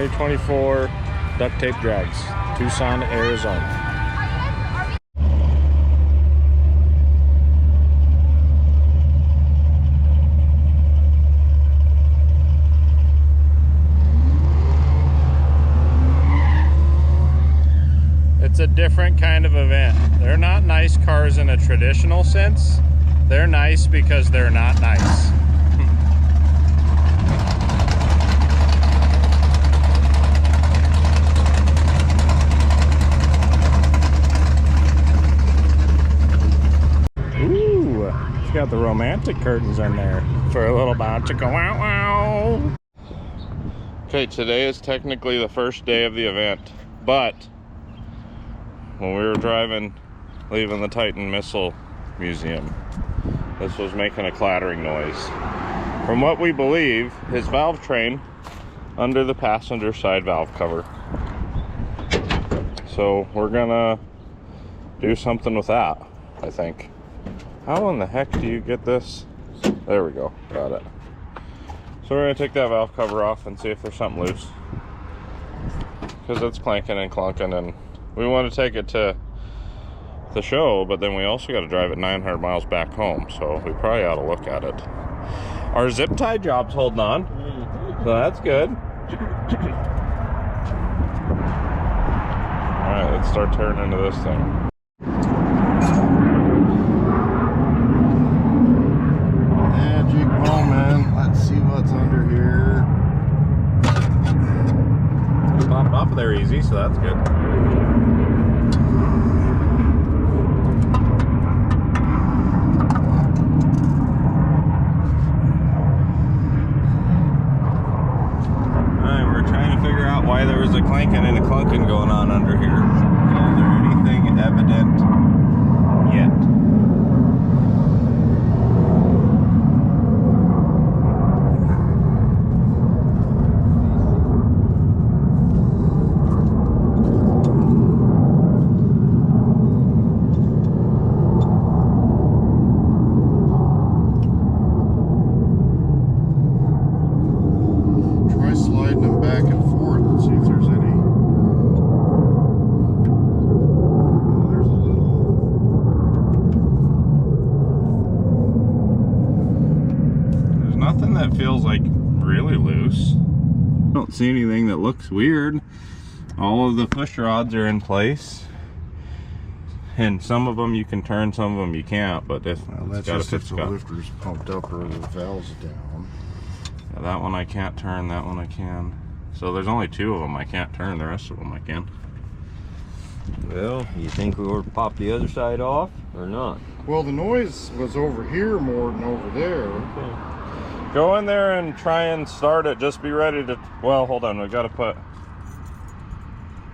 2024 duct tape drags, Tucson, Arizona. It's a different kind of event. They're not nice cars in a traditional sense. They're nice because they're not nice. Ooh, it's got the romantic curtains in there for a little bounce. Wow, wow. Okay, today is technically the first day of the event, but when we were driving, leaving the Titan Missile Museum, this was making a clattering noise. From what we believe, his valve train under the passenger side valve cover. So we're gonna do something with that, I think. How in the heck do you get this? There we go, got it. So we're gonna take that valve cover off and see if there's something loose, because it's clanking and clunking, and we want to take it to the show, but then we also got to drive it 900 miles back home, so we probably ought to look at it. Our zip tie job's holding on, so that's good. Alright, let's start turning into this thing. Magic moment. Let's see what's under here. It popped off of there easy, so that's good. Why there was a clanking and a clunking going on under here. Is there anything evident yet? Try sliding them back and forth and see if there's any. Oh, there's a little. There's nothing that feels like really loose. I don't see anything that looks weird. All of the push rods are in place, and some of them you can turn, some of them you can't. But if That's just if the lifter's pumped up or the valve's down. Yeah, that one I can't turn, that one I can. So there's only two of them I can't turn, the rest of them I can. Well, you think we ought to pop the other side off or not? Well, the noise was over here more than over there. Okay. Go in there and try and start it. Just be ready to, well, hold on, we gotta put.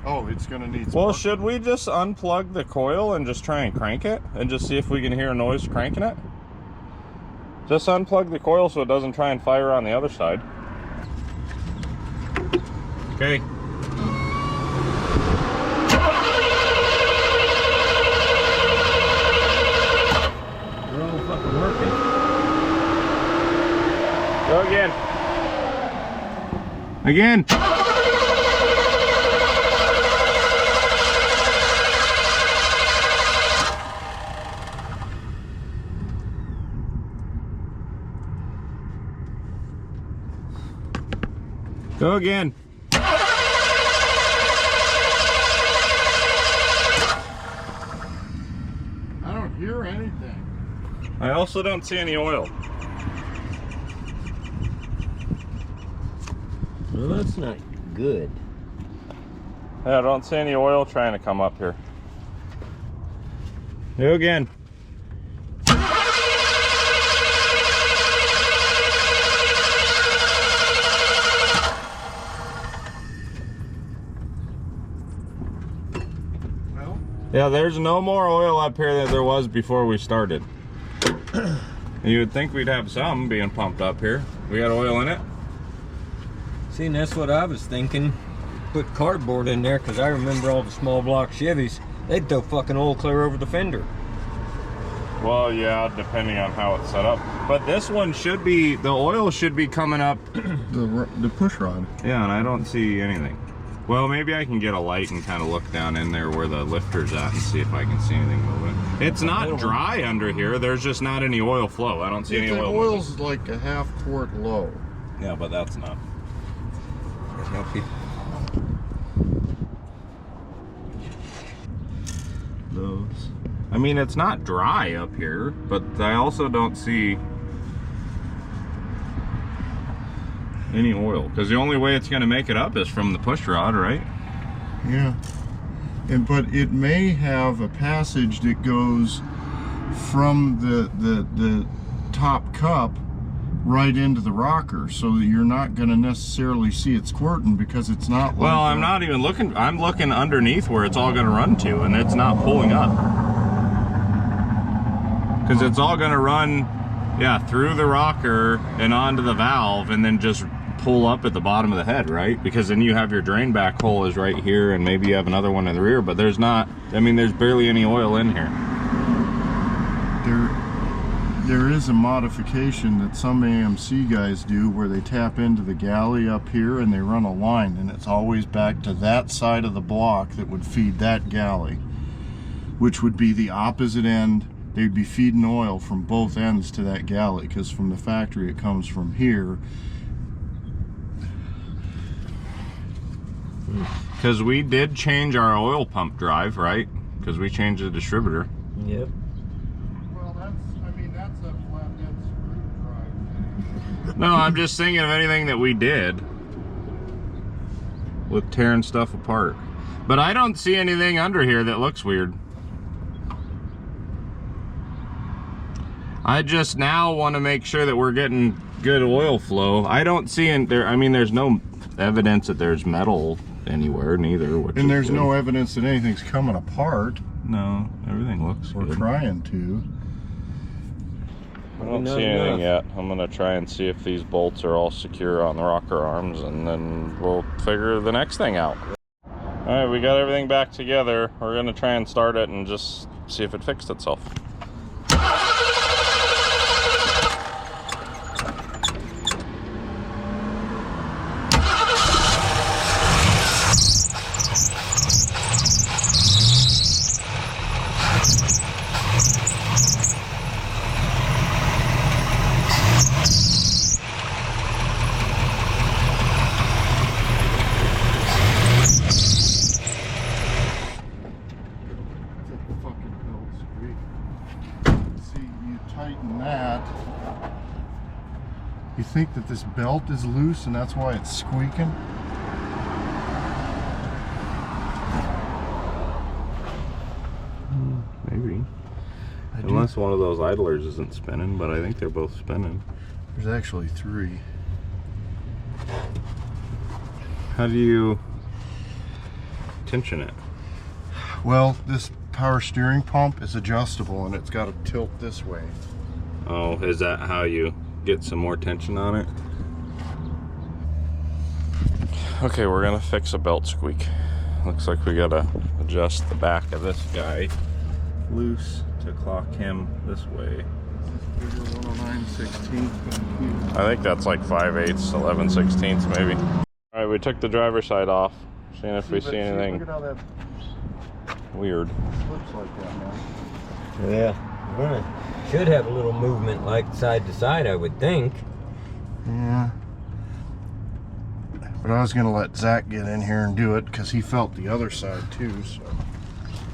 Oh, it's gonna need. Well, should we just unplug the coil and just try and crank it and just see if we can hear a noise cranking it? Just unplug the coil so it doesn't try and fire on the other side. Okay. They're all fucking working. Go again. Again. Go again. I don't hear anything. I also don't see any oil. Well, that's not good. Yeah, I don't see any oil trying to come up here. Go again. Yeah, there's no more oil up here than there was before we started. You would think we'd have some being pumped up here. We got oil in it? See, and that's what I was thinking. Put cardboard in there, because I remember all the small block Chevys, they'd throw fucking oil clear over the fender. Well, yeah, depending on how it's set up. But this one should be, the oil should be coming up. The push rod. Yeah, and I don't see anything. Well, maybe I can get a light and kind of look down in there where the lifter's at and see if I can see anything moving. It's not dry under here. There's just not any oil flow. I don't see any oil. The oil's like a half quart low. Yeah, but that's not. Those. I mean, it's not dry up here, but I also don't see any oil, because the only way it's going to make it up is from the push rod, right? Yeah. But it may have a passage that goes from the top cup right into the rocker, so that you're not going to necessarily see it squirting, because it's not like well, I'm not even looking. I'm looking underneath where it's all going to run to, and it's not pulling up, because it's all going to run, yeah, through the rocker and onto the valve, and then just pull up at the bottom of the head, right? Because then you have your drain back hole is right here, and maybe you have another one in the rear, but there's not. I mean, there's barely any oil in here. There is a modification that some AMC guys do where they tap into the galley up here and they run a line, and it's always back to that side of the block that would feed that galley, which would be the opposite end. They'd be feeding oil from both ends to that galley, because from the factory it comes from here. Because we did change our oil pump drive, right? Because we changed the distributor. Yep. That's a flathead screw drive. No, I'm just thinking of anything that we did with tearing stuff apart. But I don't see anything under here that looks weird. I just now want to make sure that we're getting good oil flow. I don't see in there. I mean, there's no evidence that there's metal anywhere, neither. And there's no evidence that anything's coming apart. No, everything looks good. We're trying to. I don't see anything yet. I'm gonna try and see if these bolts are all secure on the rocker arms, and then we'll figure the next thing out. All right, we got everything back together. We're gonna try and start it and just see if it fixed itself. You think that this belt is loose and that's why it's squeaking? Maybe. Unless one of those idlers isn't spinning, but I think they're both spinning. There's actually three. How do you tension it? Well, this power steering pump is adjustable and it's got to tilt this way. Oh, is that how you get some more tension on it? Okay, we're gonna fix a belt squeak. Looks like we gotta adjust the back of this guy loose to clock him this way. 109/16. I think that's like 5/8, 11/16 maybe. All right, we took the driver's side off, seeing if we see anything Look at how that weird. looks like that, man. Yeah. Should have a little movement like side to side, I would think. Yeah. But I was gonna let Zach get in here and do it because he felt the other side too, so.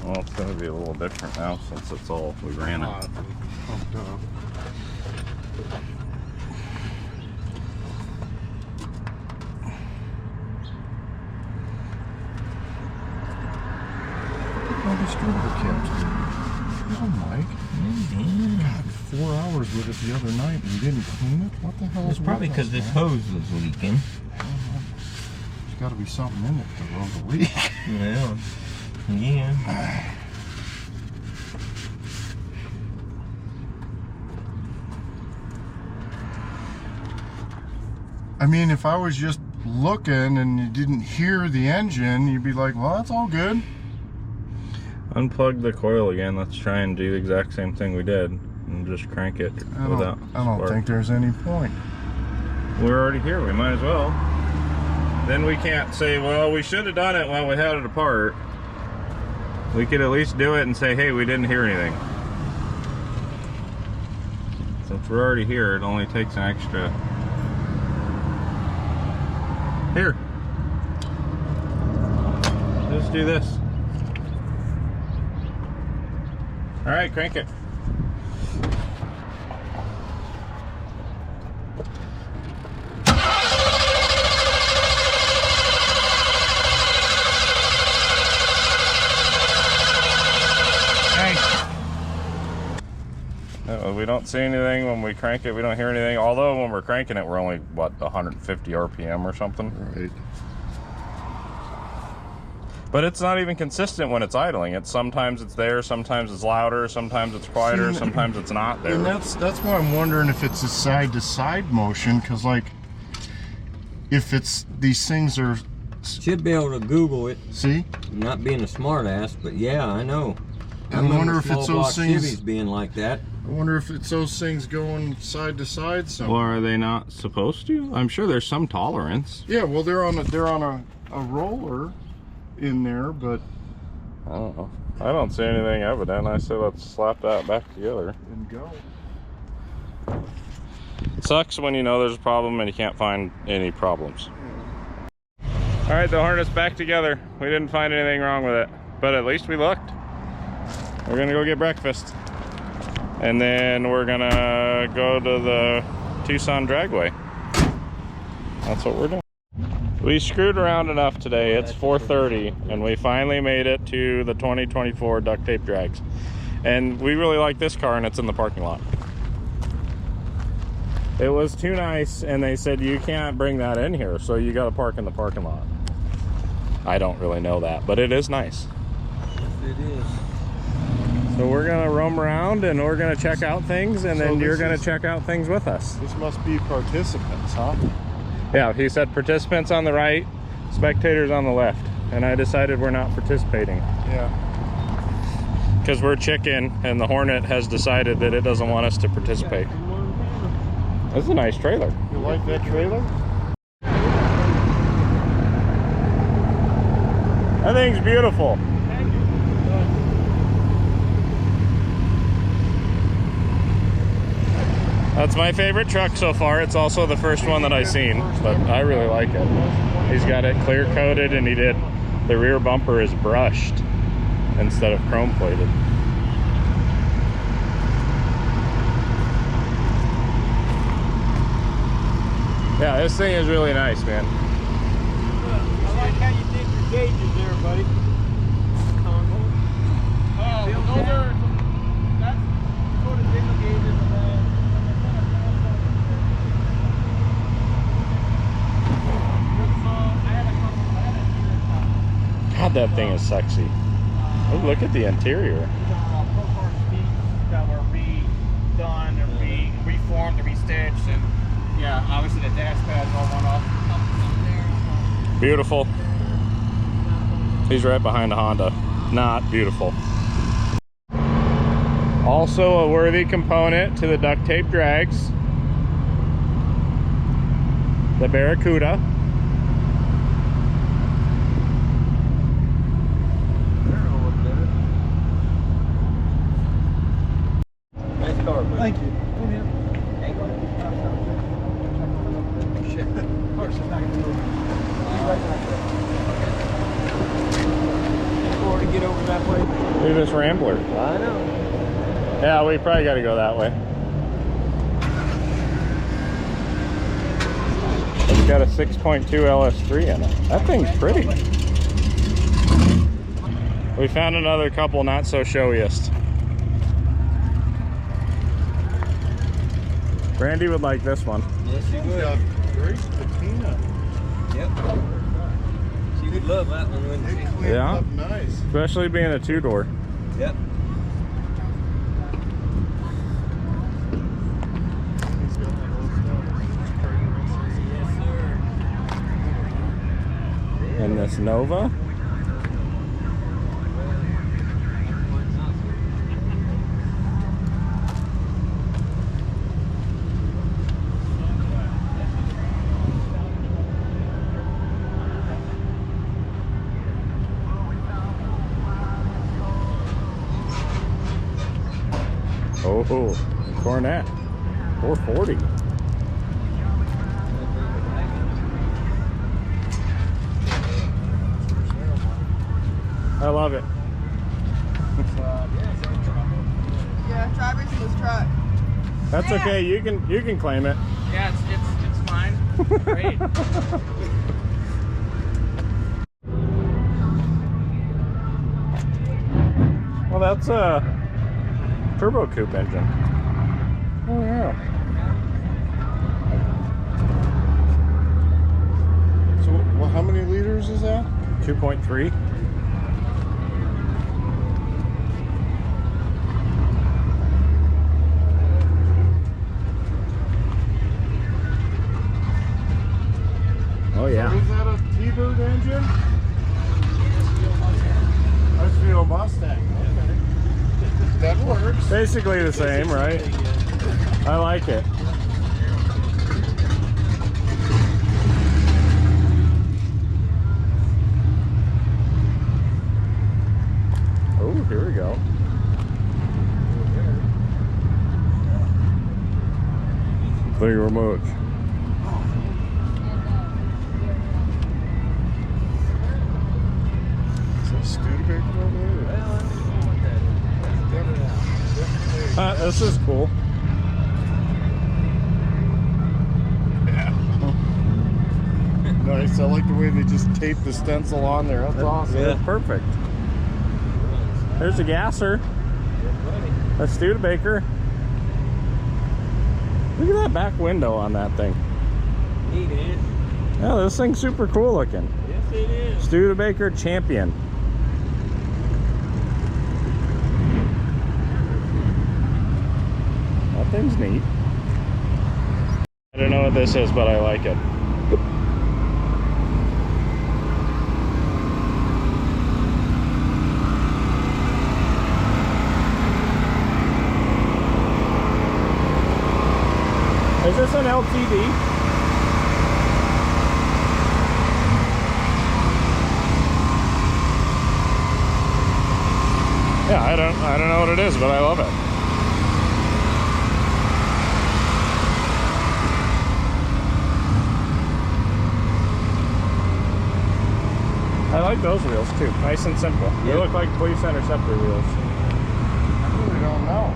Well, it's gonna be a little different now since it's all, we ran it. Pumped up. How distributor caps do? Oh, Mike. God, 4 hours with it the other night and you didn't clean it? What the hell is It's probably because this hose was leaking. There's got to be something in it to run the leak. Yeah. Yeah. I mean, if I was just looking and you didn't hear the engine, you'd be like, well, that's all good. Unplug the coil again. Let's try and do the exact same thing we did and just crank it without I don't think there's any point. We're already here. We might as well. Then we can't say, well, we should have done it while we had it apart. We could at least do it and say, hey, we didn't hear anything. Since we're already here, it only takes an extra. Here. Just do this. All right, crank it. We don't see anything when we crank it. We don't hear anything. Although when we're cranking it, we're only, what, 150 RPM or something? Right. But it's not even consistent when it's idling. It's sometimes it's there, sometimes it's louder, sometimes it's quieter, sometimes it's not there. And that's why I'm wondering if it's a side-to-side motion, because like, if it's these things are. Should be able to Google it. See? Not being a smart ass, but yeah, I know. I wonder if it's those things Chevys being like that. I wonder if it's those things going side to side somewhere. Well, are they not supposed to? I'm sure there's some tolerance. Yeah, well, they're on a roller in there, but I don't know. I don't see anything evident. I say let's slap that back together and go. Sucks when you know there's a problem and you can't find any problems. All right, the harness back together. We didn't find anything wrong with it, but at least we looked. We're gonna go get breakfast, and then we're gonna go to the Tucson Dragway. That's what we're doing. We screwed around enough today. It's 4:30, and we finally made it to the 2024 duct tape drags. And we really like this car, and it's in the parking lot. It was too nice, and they said you can't bring that in here, so you got to park in the parking lot. I don't really know that, but it is nice. Yes, it is. So we're gonna roam around and we're gonna check out things, and then you're gonna check out things with us. This must be participants, huh? Yeah, he said participants on the right, spectators on the left, and I decided we're not participating. Yeah. Because we're chicken, and the Hornet has decided that it doesn't want us to participate. This is a nice trailer. You like that trailer? That thing's beautiful. That's my favorite truck so far. It's also the first one that I've seen, but I really like it. He's got it clear coated, and the rear bumper is brushed instead of chrome plated. Yeah, this thing is really nice, man. I like how you did your gauges there, buddy. Oh, those are, that's sort of single gauges. God, that thing is sexy. Oh, look at the interior. That were redone and reformed and restitched, and yeah, obviously the dash pads all went off. Beautiful. He's right behind the Honda. Not beautiful. Also a worthy component to the duct tape drags, the Barracuda. Nice car, buddy. Thank you. To get over that way. Look at this Rambler. I know. Yeah, we probably got to go that way. It's got a 6.2 LS3 in it. That thing's pretty. We found another couple not so showiest. Brandy would like this one. Yes, she would. Great patina. Yep. She would love that one, wouldn't she? Yeah. Up nice. Especially being a two-door. Yep. He's got that old Yes, sir. And this Nova. Oh, Cornet. 440. I love it. Yeah, driver's in this truck. That's okay. You can claim it. Yeah, it's fine. Great. Well, that's a turbo coupe engine. Oh yeah. So, well, how many liters is that? 2.3. Oh yeah. So is that a T-Bird engine? Steel Mustang. Okay. That works. Basically the same, right? I like it. Oh, here we go. Thank you very much. Studebaker over there? This is cool. Nice. I like the way they just tape the stencil on there. That's awesome. Yeah, perfect. There's a gasser. A Studebaker. Look at that back window on that thing. Neat, is. Yeah, this thing's super cool looking. Yes, it is. Studebaker Champion. That thing's neat. I don't know what this is, but I like it. Is this an LTD? Yeah, I don't know what it is, but I love it. I like those wheels too, nice and simple. They Yeah. look like police interceptor wheels. I really don't know.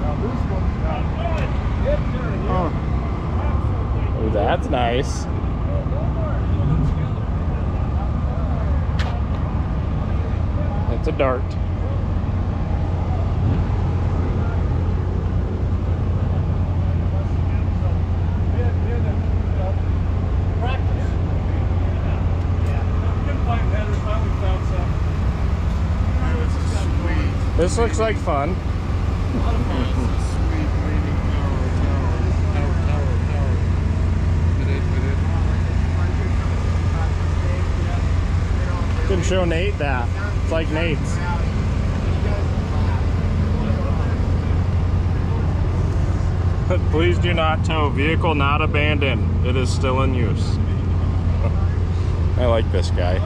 Now this one's got. Oh, Oh, that's nice. It's a Dart. This looks like fun. Can show Nate that. It's like Nate's. Please do not tow. Vehicle not abandoned. It is still in use. I like this guy.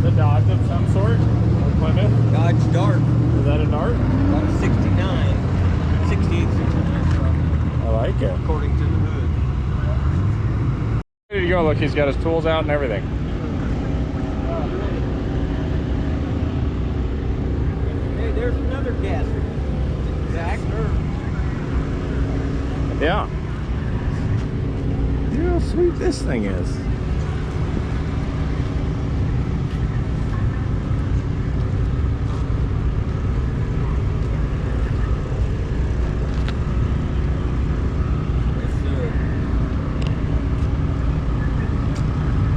The Dodge of some sort? Or Plymouth? Dodge Dart. Is that a Dart? About 69. 68, 69, I like it. according to the hood. There you go. Look, he's got his tools out and everything. Hey, there's another gasser. Zach. Yeah. Look how sweet this thing is.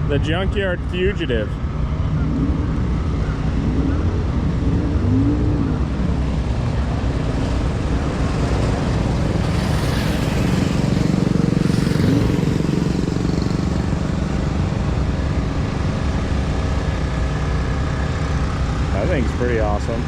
The Junkyard Fugitive. I think it's pretty awesome.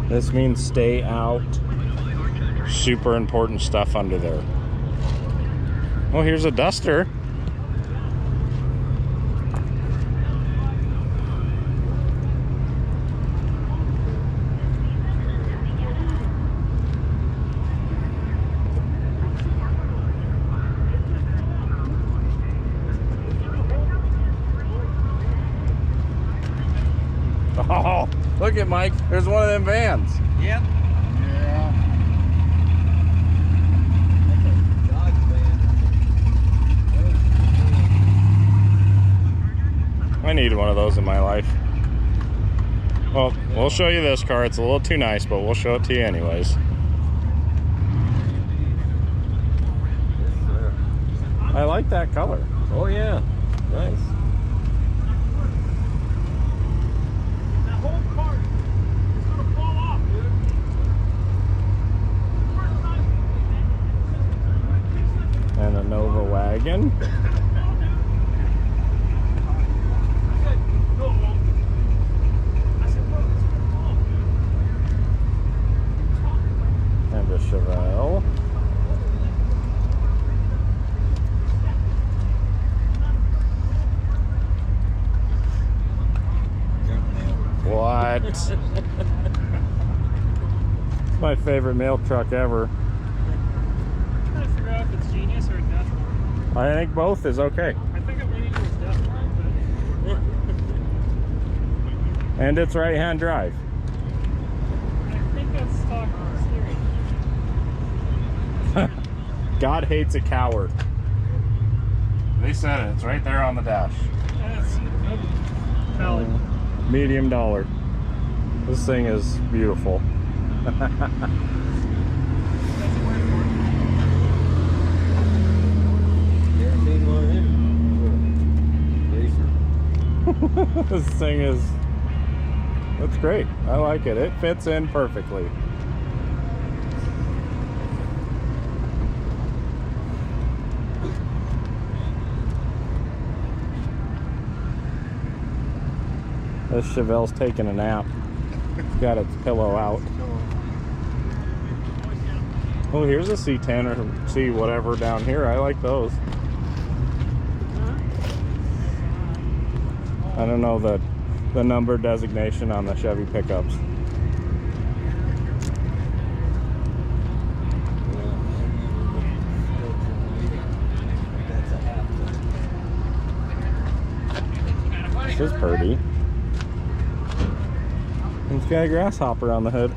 This means stay out. Super important stuff under there. Oh, here's a duster. Oh, look at Mike. There's one of them vans. Yep. Yeah. I need one of those in my life. Well, we'll show you this car. It's a little too nice, but we'll show it to you anyways. I like that color. Oh yeah, nice. That whole part is gonna fall off, dude. And a Nova wagon. And a Chevelle. What? It's my favorite mail truck ever. I'm trying to figure out if it's genius or death. I think both is okay. I think I'm leaning towards death, but And it's right-hand drive. I think that's stock steering. God hates a coward. They said it. It's right there on the dash. That's valid. Medium dollar. This thing is beautiful. That's a word Never seen one of them. Racer. This thing is, that's great. I like it. It fits in perfectly. This Chevelle's taking a nap. It's got its pillow out. Oh, here's a C10 or C whatever down here. I like those. I don't know the number designation on the Chevy pickups. This is pretty. It's got a grasshopper on the hood.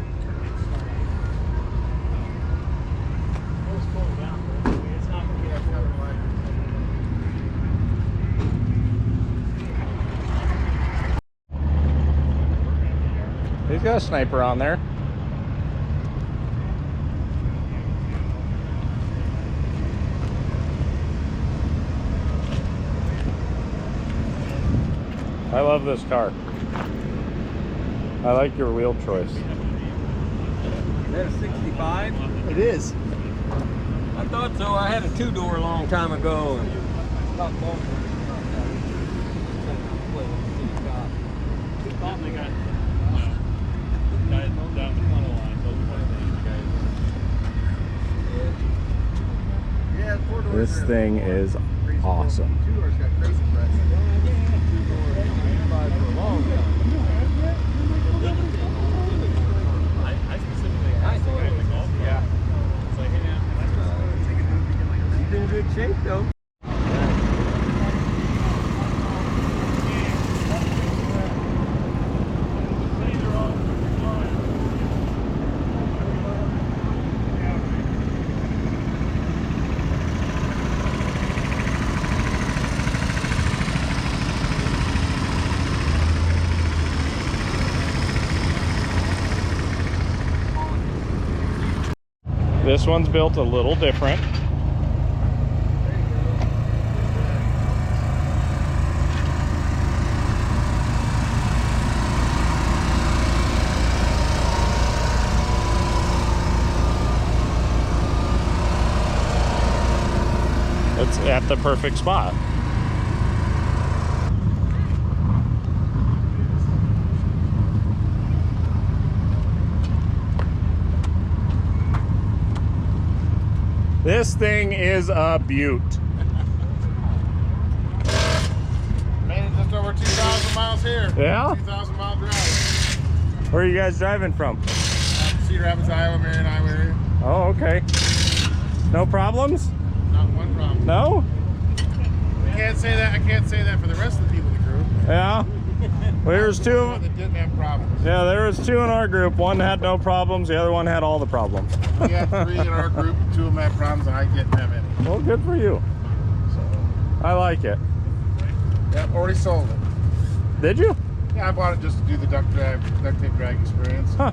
He's got a sniper on there. I love this car. I like your wheel choice. Is that a 65? It is. I thought so. I had a two-door a long time ago. And This thing is awesome. I specifically asked the guy in the golf cart. Yeah. It's like, hey man, am I supposed to take a dude to get like a he's in good shape though. This one's built a little different. It's at the perfect spot. This thing is a beaut. Made it just over 2,000 miles here. Yeah? 2,000 mile drive. Where are you guys driving from? Cedar Rapids, Iowa, Marion, Iowa area. Oh, okay. No problems? Not one problem. No? I can't say that. I can't say that for the rest of the people in the group. Yeah? Well, there's two. That didn't have problems. Yeah, there was two in our group. One had no problems. The other one had all the problems. We had 3 in our group. 2 of them had problems, and I didn't have any. Well, good for you. I like it. Yeah, already sold it. Did you? Yeah, I bought it just to do the duct tape drag experience. Huh.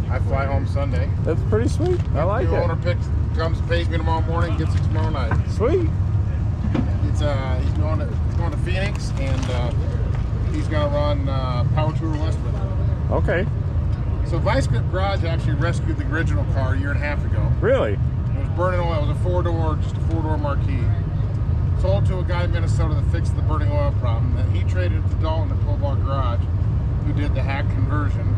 I fly home Sunday. That's pretty sweet. I like The it. owner comes, pays me tomorrow morning, gets it tomorrow night. Sweet. It's he's going to Phoenix, and he's gonna run Power Tour West with it. Okay. So Vice Grip Garage actually rescued the original car a year and a half ago. Really? It was burning oil. It was a 4-door, just a 4-door Marquis. Sold to a guy in Minnesota that fixed the burning oil problem. Then he traded it to Dalton at Pole Bar Garage, who did the hack conversion.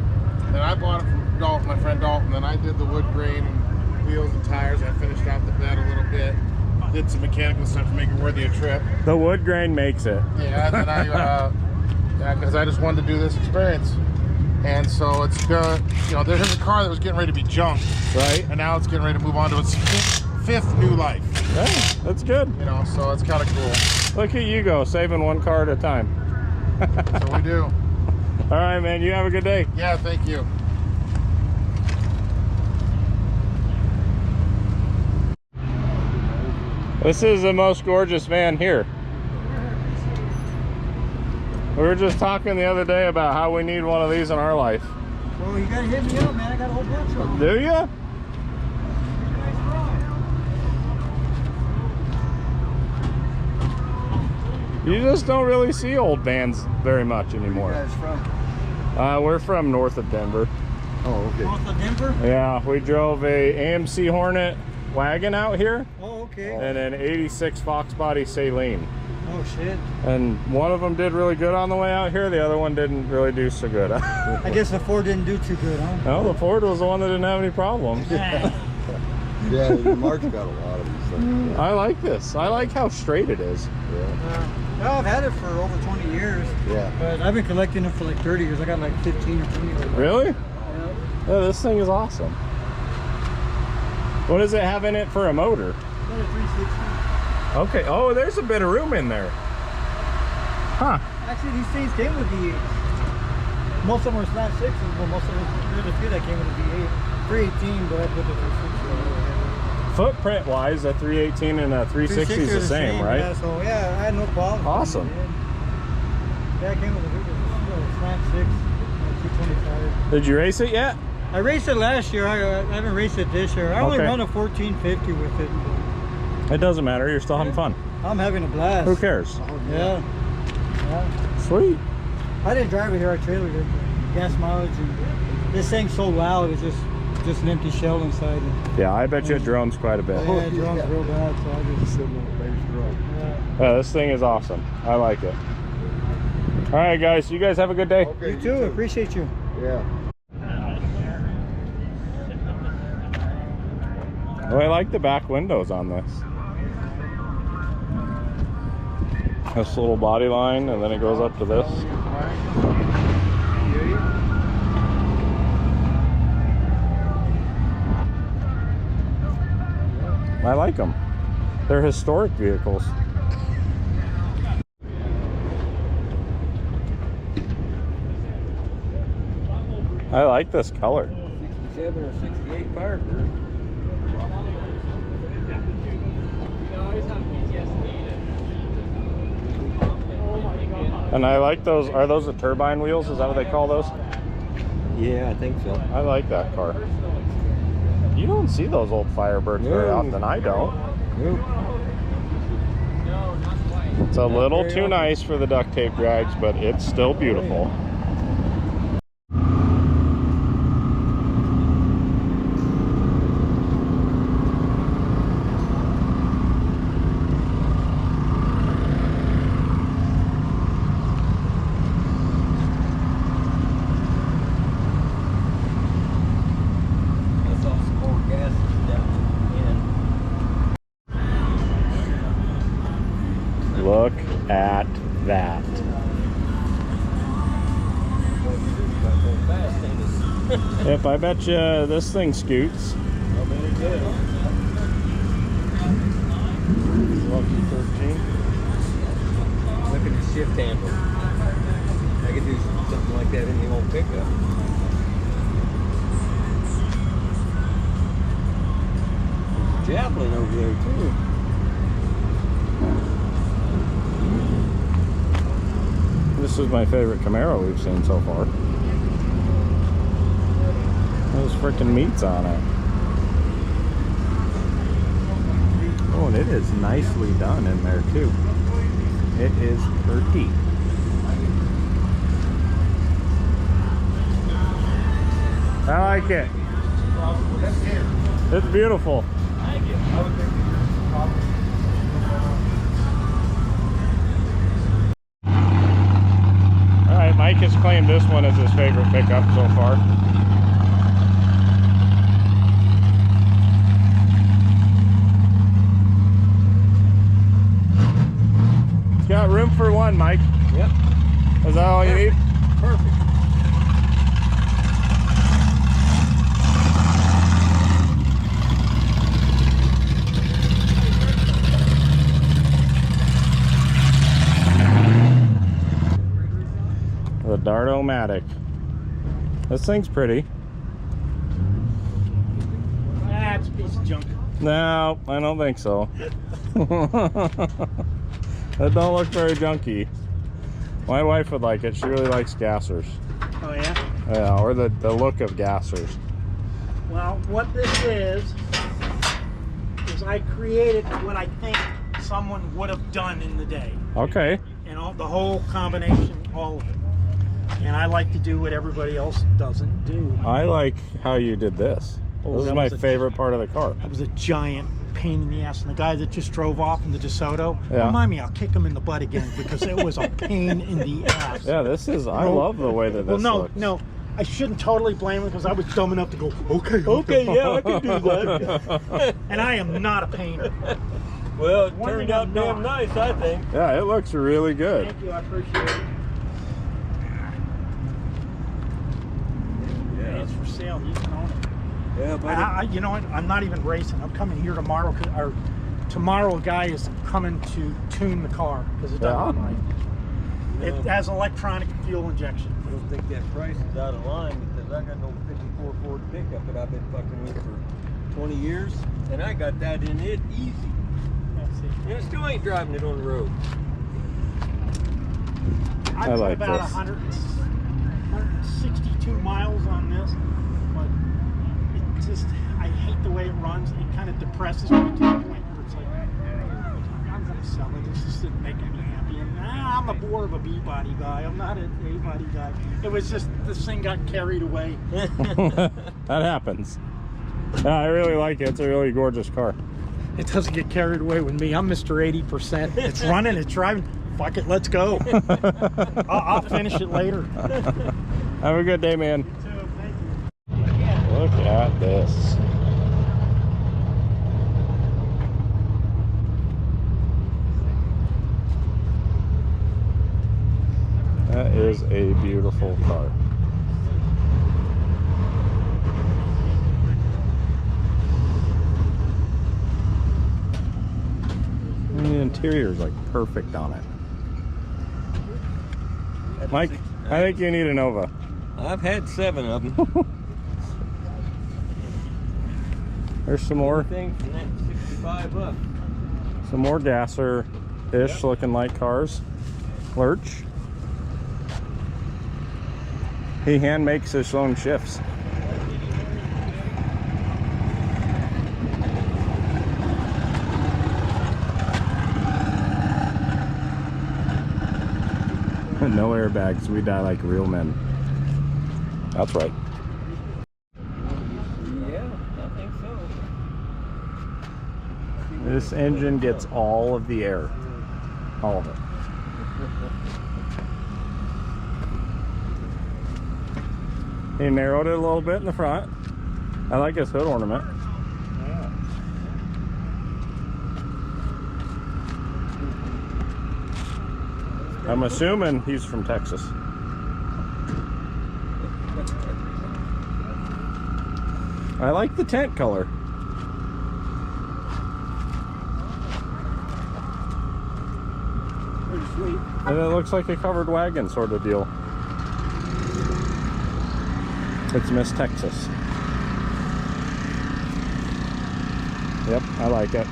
Then I bought it from Dalton, my friend Dalton. Then I did the wood grain and wheels and tires. I finished out the bed a little bit. Did some mechanical stuff to make it worthy a trip. The wood grain makes it. Yeah, and then yeah, because I just wanted to do this experience. And so it's there's a car that was getting ready to be junked, Right? and now it's getting ready to move on to its fifth new life. Yeah, that's good. You know, so it's kind of cool. Look at you go, saving one car at a time. So we do. All right, man. You have a good day. Yeah, thank you. This is the most gorgeous van here. We were just talking the other day about how we need one of these in our life. Well, you gotta hit me up, man. I got a whole bunch of them. Do you? You just don't really see old vans very much anymore. Where you guys from? We're from north of Denver. Oh, okay. North of Denver? Yeah, we drove a AMC Hornet wagon out here Oh, okay. and an 86 Fox Body Saline. Oh, shit. And one of them did really good on the way out here. The other one didn't really do so good. I guess the Ford didn't do too good, huh? No, the Ford was the one that didn't have any problems. Yeah, Mark's got a lot of these things. I like this. I like how straight it is. Yeah. Well, I've had it for over 20 years. Yeah. But I've been collecting them for like 30 years. I got like 15 or 20 of them. Really? Yeah. Yeah, this thing is awesome. What does it have in it for a motor? Got a 360. Okay. Oh, there's a bit of room in there. Huh. Actually, these things came with V8s. Most of them were slab 6s, but most of them, there's a few that came with a V8. 318, but I put the 360. Footprint wise, a 318 and a 360 is the same, right? Yeah, so yeah, I had no problem. Awesome. Yeah, it came with a slab 6, 225. Did you race it yet? I raced it last year. I haven't raced it this year. I only Okay. run a 1450 with it. It doesn't matter. You're still having fun. I'm having a blast. Who cares? Yeah. Yeah. Sweet. I didn't drive it here. I trailered it. Gas mileage, and this thing's so loud. It's just an empty shell inside it. Yeah, I bet you it drones quite a bit. Yeah, it drums real bad, so I just sit on the bass drum. Yeah, this thing is awesome. I like it. All right, guys. You guys have a good day. Okay, You too. Appreciate you. Yeah. Oh, I like the back windows on this. This little body line, and then it goes up to this. I like them. They're historic vehicles. I like this color. 67 or 68 Firebird. And I like those. Are those the turbine wheels? Is that what they call those? Yeah, I think so. I like that car. You don't see those old Firebirds very No. often. I don't. Nope. It's a little very too often. nice for the duct tape drags, but it's still beautiful. at that. Yep, I bet you this thing scoots. Lucky 13. Look at the shift handle. I could do something like that in the old pickup. Javelin over there too. This is my favorite Camaro we've seen so far. Those freaking meats on it. Oh, and it is nicely done in there too. It is pretty. I like it. It's beautiful. Alright, Mike has claimed this one as his favorite pickup so far. It's got room for one, Mike. Yep. Is that all you need? Perfect. The Dardo-matic. This thing's pretty. That's a piece of junk. No, I don't think so. That don't look very junky. My wife would like it. She really likes gassers. Oh yeah? Yeah, or the look of gassers. Well, what this is I created what I think someone would have done in the day. Okay. You know, the whole combination, all of it. And I like to do what everybody else doesn't do. I like how you did this. Oh, This is that my was a- favorite part of the car. That was a giant pain in the ass. And the guy that just drove off in the DeSoto, Yeah. remind me, I'll kick him in the butt again because it was a pain in the ass. Yeah, this is, I No. love the way that this Well, looks. no, I shouldn't totally blame him because I was dumb enough to go, Okay, yeah, I can do that. and I am not a painter. Well, it One turned thing out I'm damn not. nice, I think. Yeah, it looks really good. Thank you, I appreciate it. Yeah. It's for sale, you can own it. Yeah, buddy. You know what? I'm not even racing. I'm coming here tomorrow. Or tomorrow, a guy is coming to tune the car because it doesn't run right. It has electronic fuel injection. I don't think that price is out of line because I got no 54 Ford pickup that I've been fucking with for 20 years, and I got that in it easy. Let's see. And I still ain't driving it on the road. I I put like about this. 162 miles on this, but it just, I hate the way it runs. It kind of depresses me to the point where it's like, I'm going to sell it. This isn't making me happy. And I'm more of a B-body guy. I'm not an A-body guy. It was just, this thing got carried away. That happens. Yeah, I really like it. It's a really gorgeous car. It doesn't get carried away with me. I'm Mr. 80%. It's running, it's driving. Fuck it, let's go. I'll finish it later. Have a good day, man. So, thank you. Look at this. That is a beautiful car. And the interior is like perfect on it. Mike, I think you need a Nova. I've had 7 of them. There's some more. Thing from that 65 up. Some more gasser-ish looking like cars. Lurch. He hand makes his own shifts. No airbags, we die like real men. That's right. Yeah, I think so. This engine gets all of the air. All of it. He narrowed it a little bit in the front. I like his hood ornament. I'm assuming he's from Texas. I like the tent color. Pretty sweet. And it looks like a covered wagon sort of deal. It's Miss Texas. Yep, I like it.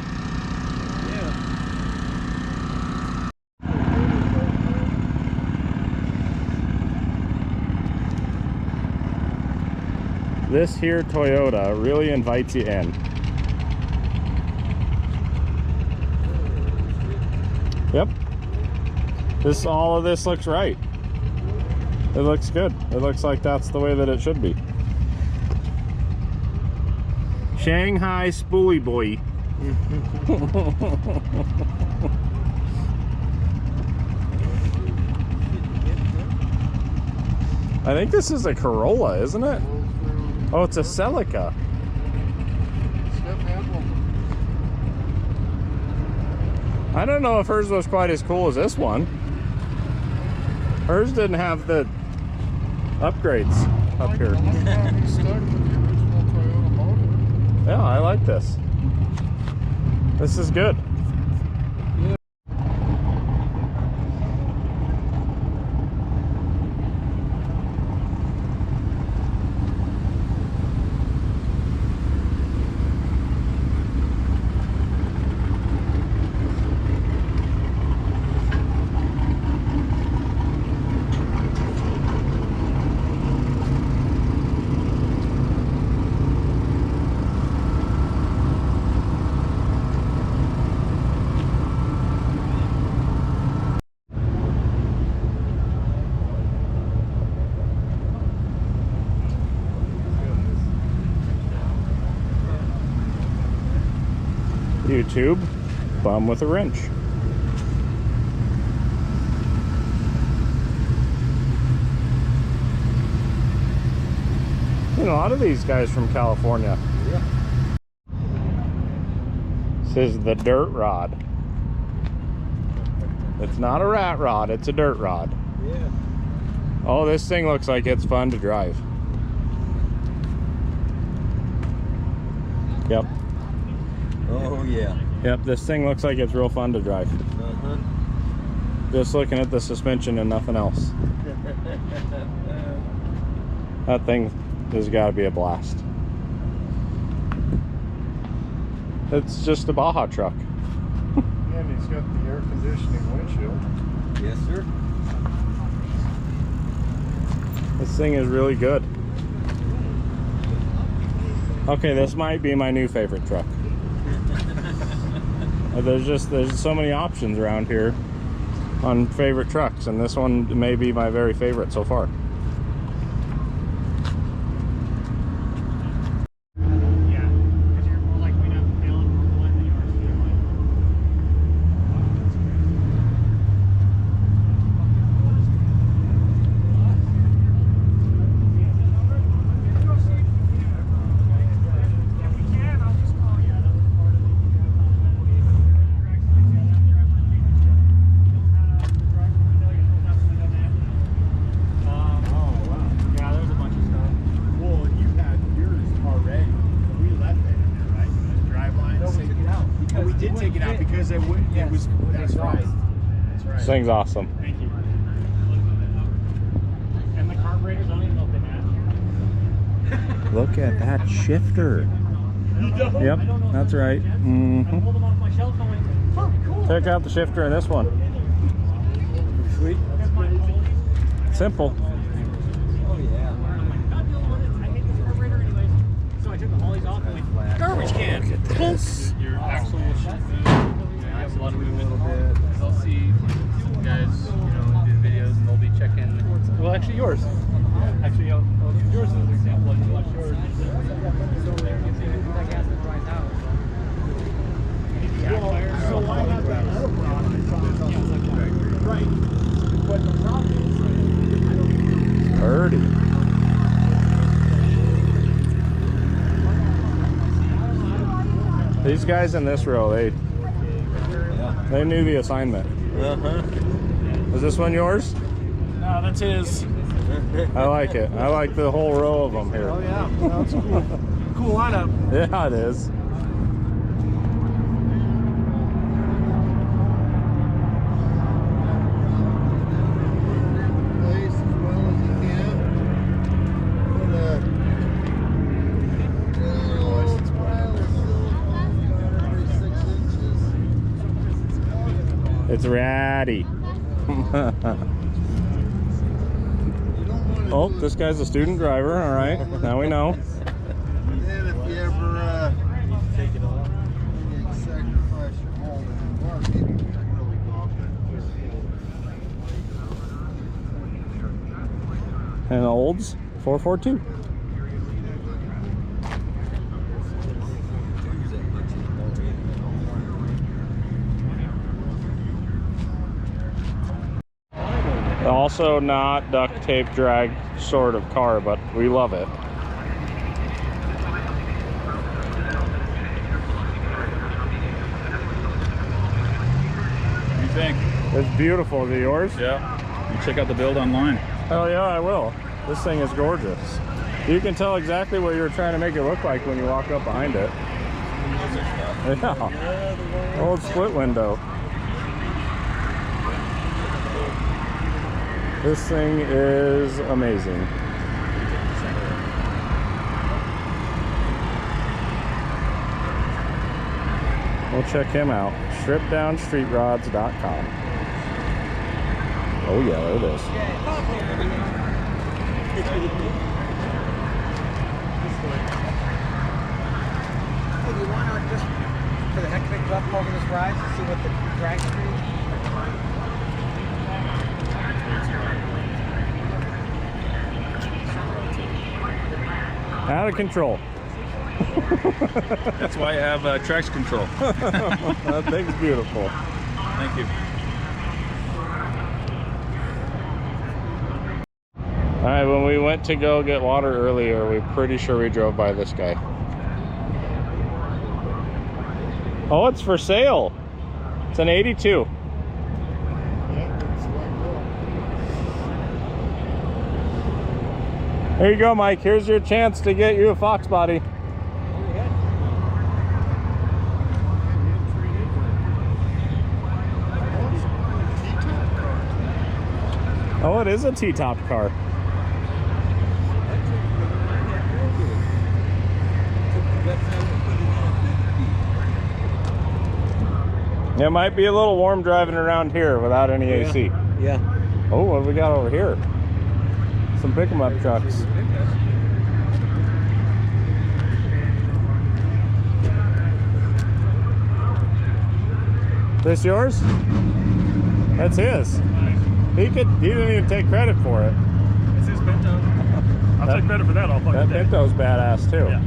This here Toyota really invites you in. Yep. All of this looks right. It looks good. It looks like that's the way that it should be. Shanghai Spoolie Boy. I think this is a Corolla, isn't it? Oh, it's a Celica. I don't know if hers was quite as cool as this one. Hers didn't have the upgrades up here. Yeah, I like this. This is good. YouTube, bum with a wrench. You know, a lot of these guys from California. Yeah. This is the dirt rod. It's not a rat rod, it's a dirt rod. Yeah. Oh, this thing looks like it's fun to drive. Yep. Oh yeah. Yep, this thing looks like it's real fun to drive. Uh-huh. Just looking at the suspension and nothing else. That thing has got to be a blast. It's just a Baja truck. And he's got the air conditioning windshield. Yes, sir. This thing is really good. Okay, this might be my new favorite truck. There's so many options around here on favorite trucks, and this one may be my very favorite so far. Yeah, because you're more likely to fail in Formula 1 than you are to If we can, I'll just call you. That was part of the yeah, there's a bunch of stuff. Well, you had yours already. We left it in there, right? The drive line. No, we took it out. Oh, we did take it out because it was. That's right. That's right. This thing's awesome. Thank you. And the carburetors, I don't even know if they match. Look at that shifter. Yep, that's right. I'm holding them off my shelf going, huh, cool. Check out the shifter in this one. Sweet. Simple. Oh yeah. Not the only one. I hate this carburetor anyways. So I took the ollies off and went, garbage can. Look at this. Your axle will shift. Have a lot of movement. They'll see some guys, do videos and they'll be checking. Well, actually yours. Actually, yours is an example. You watch yours. So why not that other product? Right. But the problem is, Birdie. These guys in this row, they knew the assignment. Uh-huh. Is this one yours? No, that's his. I like it. I like the whole row of them here. Oh yeah, that's cool. Cool lineup. Yeah, it is. Place as well as you can. Put a little pile of silicone about every 6 inches. It's ratty. Oh, this guy's a student driver. All right, now we know. And then if you ever Take it off. you sacrifice your molding and work, you can really go up that clear. And Olds 442. Also not duct tape drag sort of car, but we love it. What do you think? It's beautiful. Is it yours? Yeah. You check out the build online. Oh yeah, I will. This thing is gorgeous. You can tell exactly what you were trying to make it look like when you walk up behind it. Yeah. Old split window. This thing is amazing. We'll check him out. Stripdownstreetrods.com. Oh yeah, there it is. Hey, do you want to just, for the heck of it, go up over this rise and see what the drag strip is? Out of control. That's why I have traction control. That thing's beautiful. Thank you. All right, when we went to go get water earlier, we're pretty sure we drove by this guy. Oh, it's for sale. It's an 82. There you go, Mike. Here's your chance to get you a Fox body. Oh, it is a T-top car. It might be a little warm driving around here without any AC. Yeah. Oh, what do we got over here? Some pick-em-up trucks. This yours? That's his. He didn't even take credit for it. It's his Pinto. I'll take credit for that all fucking That day. Pinto's badass too. Yeah.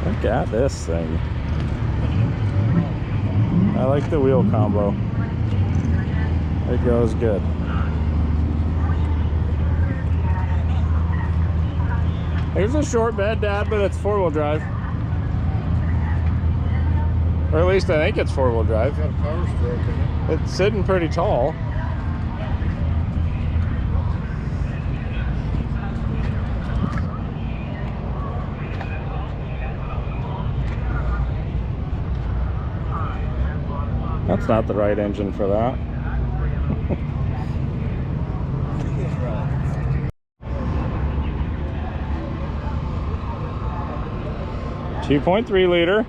Look at this thing. I like the wheel combo. It goes good. Here's a short bed, Dad, but it's four-wheel drive. Or at least I think it's four-wheel drive. Got a power stroke in it. It's sitting pretty tall. That's not the right engine for that. 2.3 liter.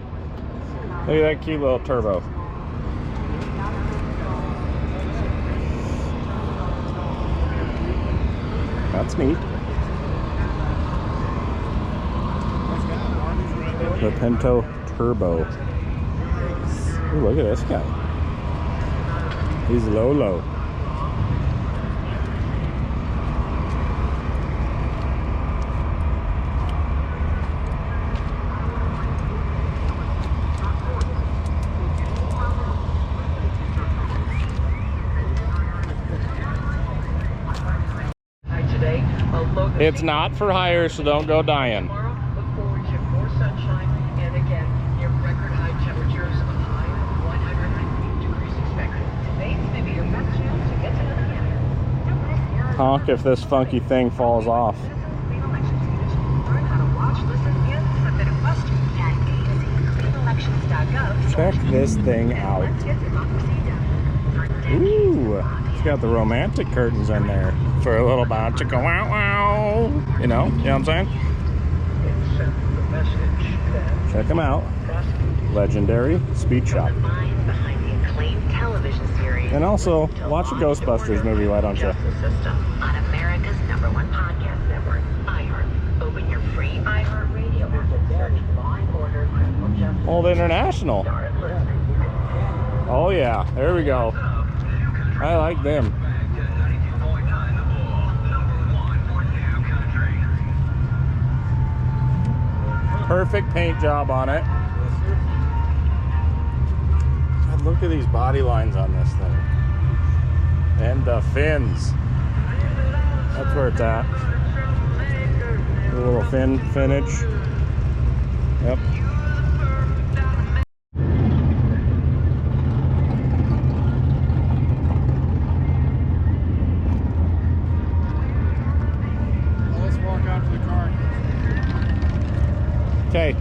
Look at that cute little turbo. That's neat. The Pinto Turbo. Ooh, look at this guy. He's low. It's not for hire, so don't go dying. Tomorrow, look forward to more sunshine and again, near record high temperatures of high 190 degrees expected. Today's may be your best chance to get to know the area. Honk if this funky thing falls off. Learn how to watch, listen, and submit a question at cleanelections.gov. Check this thing out. Let's get democracy done. Ooh, it's got the romantic curtains in there for a little bit. Chicka wow wow. You know what I'm saying? Check them out. Legendary Speed Shop. And also, watch a Ghostbusters movie, why don't you? On America's #1 podcast network, iHeart. Open your free iHeart Radio app and search Law and Order Criminal Justice. Old International. Oh yeah, there we go. I like them. Perfect paint job on it. God, look at these body lines on this thing. And the fins. That's where it's at. A little fin finish. Yep. Let's walk out to the car. Okay.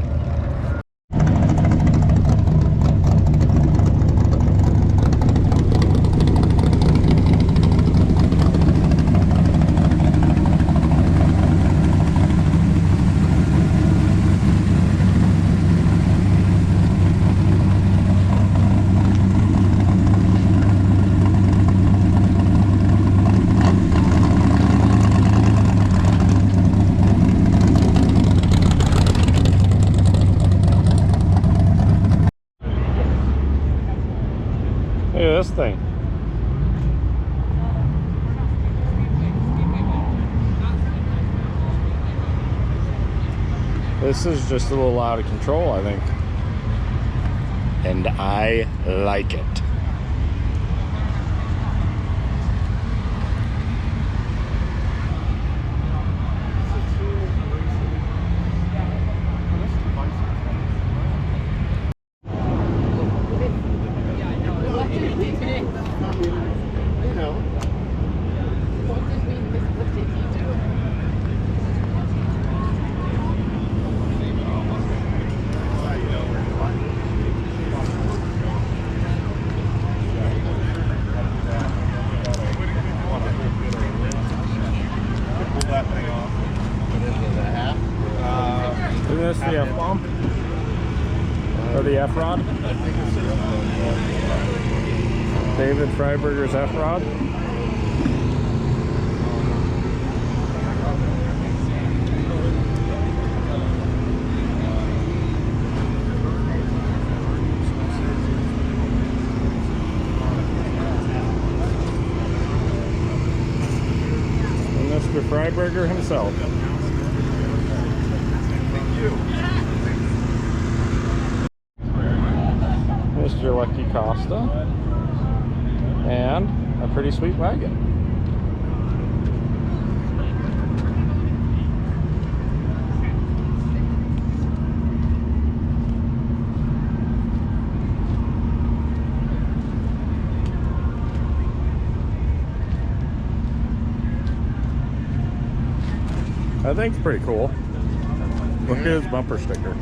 Look at this thing. This is just a little out of control, I think. And I like it. Isn't this the F-bomb? Or the F-rod? David Freiberger's F-rod? And Mr. Freiberger himself. Mr. Lucky Costa, and a pretty sweet wagon. I think it's pretty cool. Look at his bumper sticker.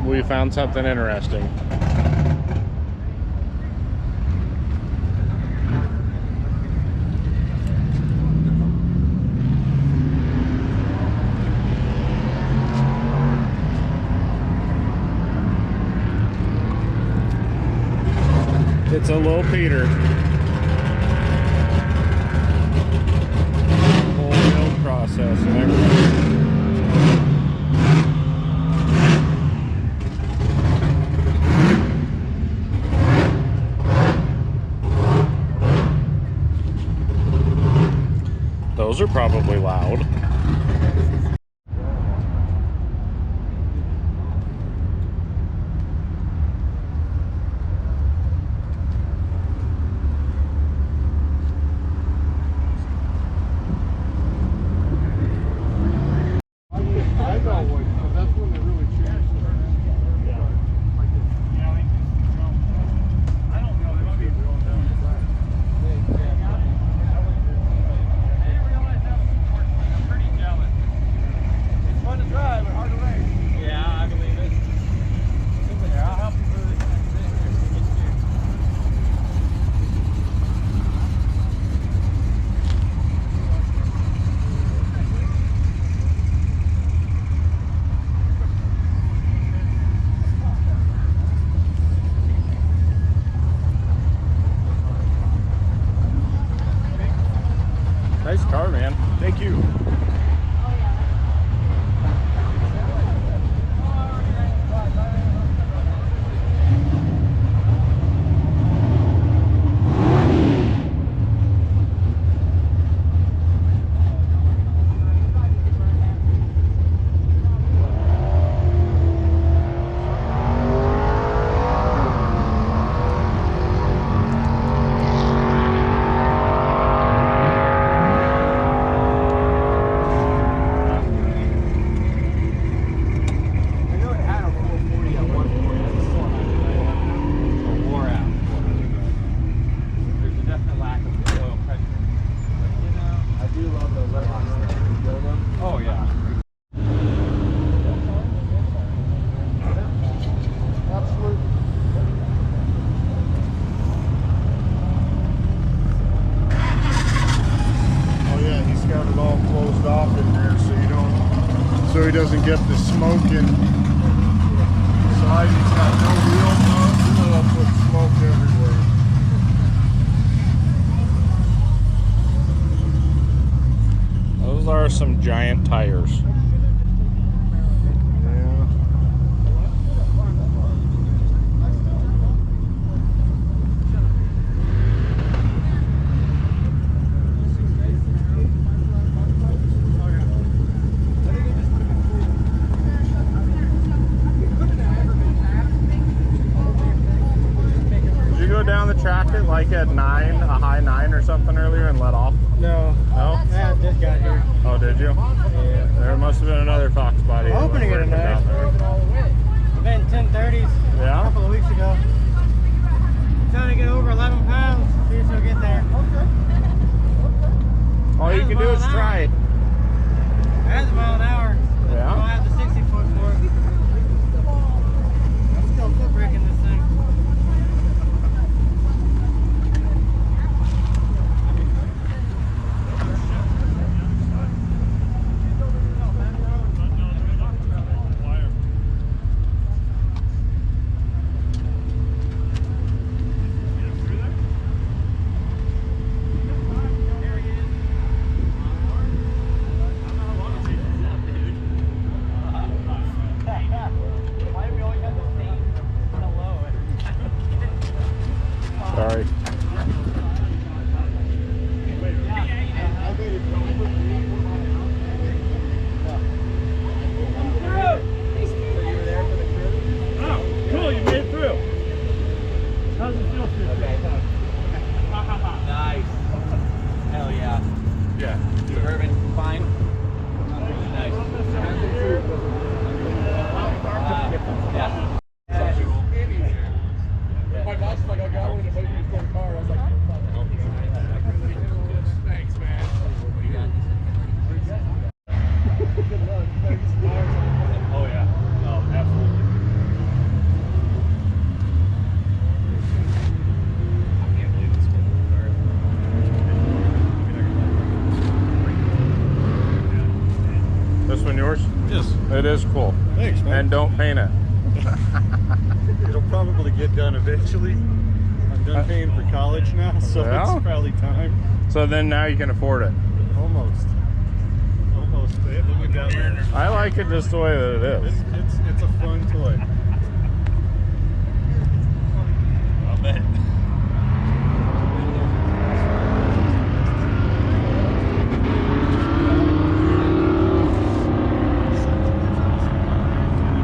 We found something interesting. It's a low Peter. Old process and everything. Those are probably loud. Nice car, man. Thank you. So he doesn't get the smoke in side. He's got no wheel nubs, and it'll put smoke everywhere. Those are some giant tires. Down the track at like at 9, a high 9 or something earlier and let off? No. No? Yeah, just got here. Oh, did you? Yeah. There must have been another Fox body. I'm hoping to get a nice. I've been 1030s yeah? a couple of weeks ago. Trying to get over 11 pounds. See if she'll get there. All you can do is try it. That's a mile an hour. Yeah? I'll have the 60 foot for it. I'm still foot braking this thing. Sorry. Oh, cool, you made it through. How's it feel for you? Nice. Hell yeah. Yeah. Urban, fine. Nice. Yeah. My boss is like, I got one in a car. I was like, thanks, man. Oh, yeah. Oh, absolutely. I can't believe this one. This one yours? Yes. It is cool. Thanks, man. And don't paint it. It'll probably get done eventually. I'm done paying for college now, so Yeah? it's probably time. So then now you can afford it. Almost. I like it just the way that it is. It's a fun toy. I'll bet.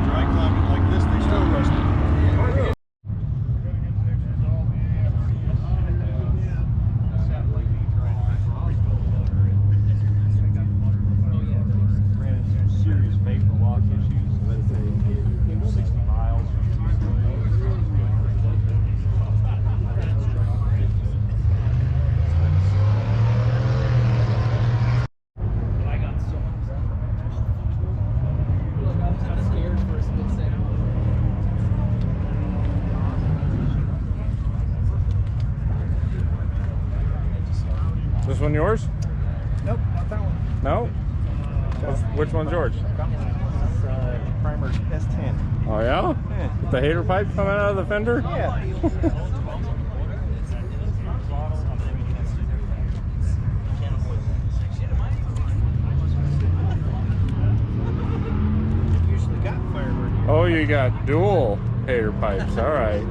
Dry climate like this, they still rust it. Serious vapor lock issues. Let's say 60 miles. I got so much stuff. Look, I was kind of scared for a split second. This one yours? Nope, not that one. No? Which one's yours? Primer S10. Oh yeah? With the hater pipe coming out of the fender? Yeah. Usually got firework. Oh, you got dual hater pipes. All right.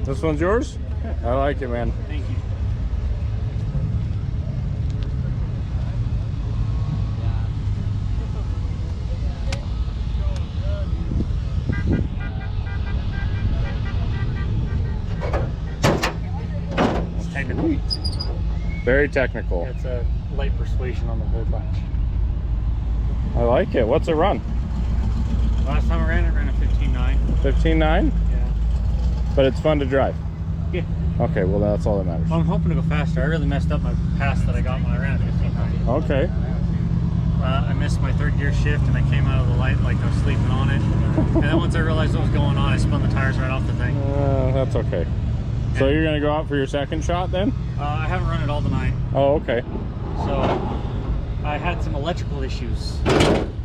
This one's yours? I like it, man. Thank you. It's technical. Very technical. It's a light persuasion on the whole bunch. I like it. What's it run? Last time I ran a 15.9. 15.9? Yeah. But it's fun to drive. Yeah. Okay, well that's all that matters. Well, I'm hoping to go faster. I really messed up my pass that I got when I ran a 15.9. Okay. I missed my third gear shift and I came out of the light like I was sleeping on it. And then once I realized what was going on, I spun the tires right off the thing. That's okay. So you're gonna go out for your second shot then? I haven't run it all tonight. Oh, okay. So I had some electrical issues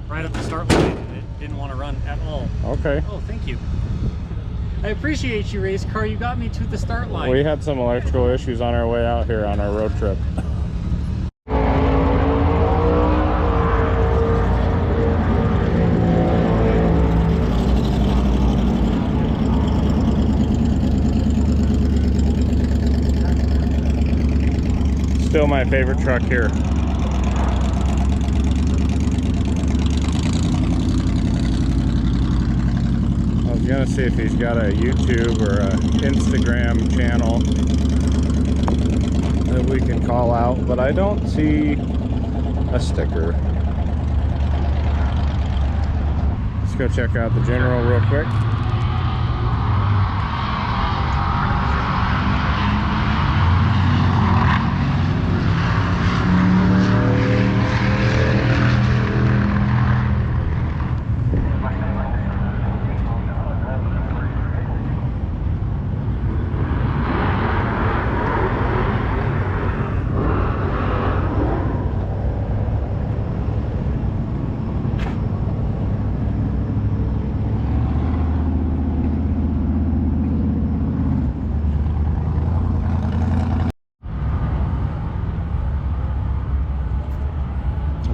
right at the start line and it didn't want to run at all. Okay. Oh, thank you. I appreciate you, race car. You got me to the start line. We had some electrical issues on our way out here on our road trip. Still my favorite truck here. I was gonna see if he's got a YouTube or a Instagram channel that we can call out, but I don't see a sticker. Let's go check out the General real quick.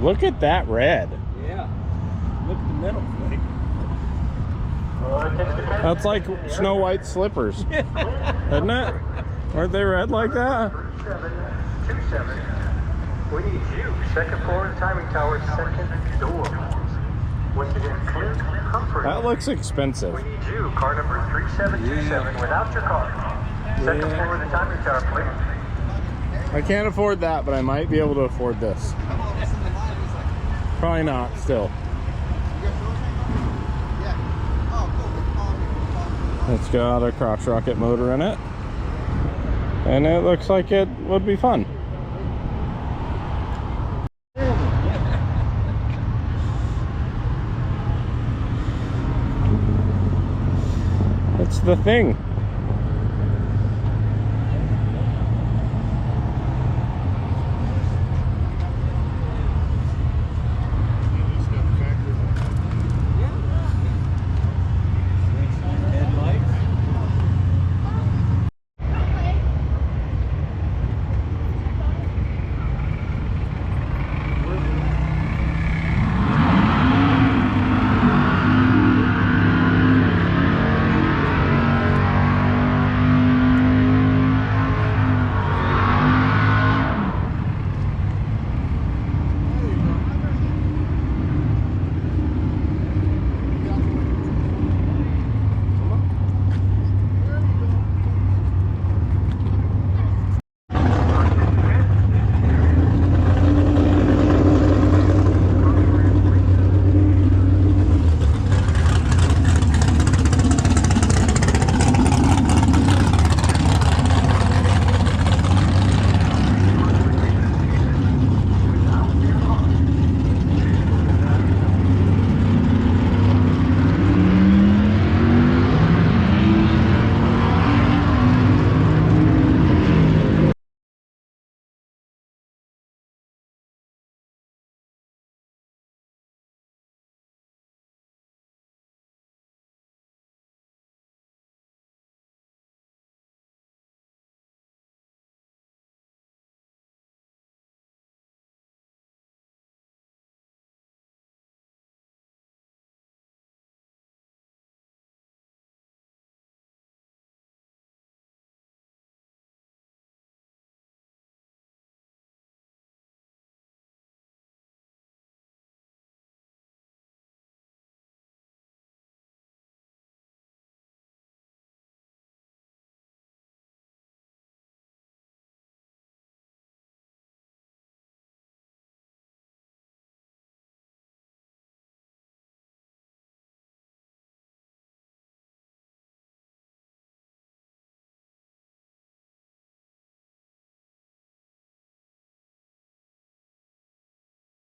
Look at that red. Yeah. Look at the metal flake. That's like Snow White slippers, isn't it? Aren't they red like that? We need you. Second floor, timing tower, second door. Once again, Clint Humphrey. That looks expensive. We need you. Car number 3727 without your car. Second floor of the timing tower, please. I can't afford that, but I might be able to afford this. Probably not, still. It's got a crotch rocket motor in it. And it looks like it would be fun. It's the thing.